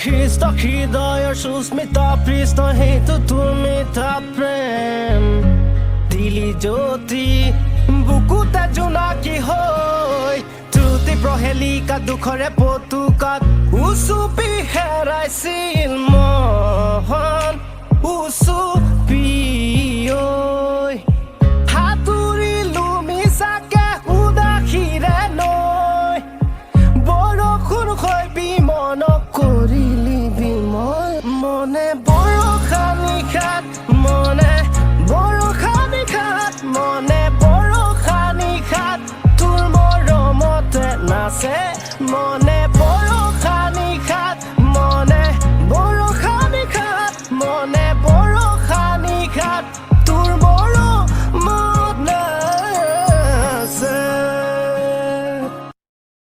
খ্ৰীষ্ট হৃদয়ৰ সুস্মিতা পৃষ্ঠ সেইটো তুমি তা প্ৰেম দিলি জ্যোতি বুকুতে জোনাকী হৈ ত্ৰুটি প্ৰহেলিকা দুখৰে পতুকাত উচুপি হেৰাইছিল মন উচুপি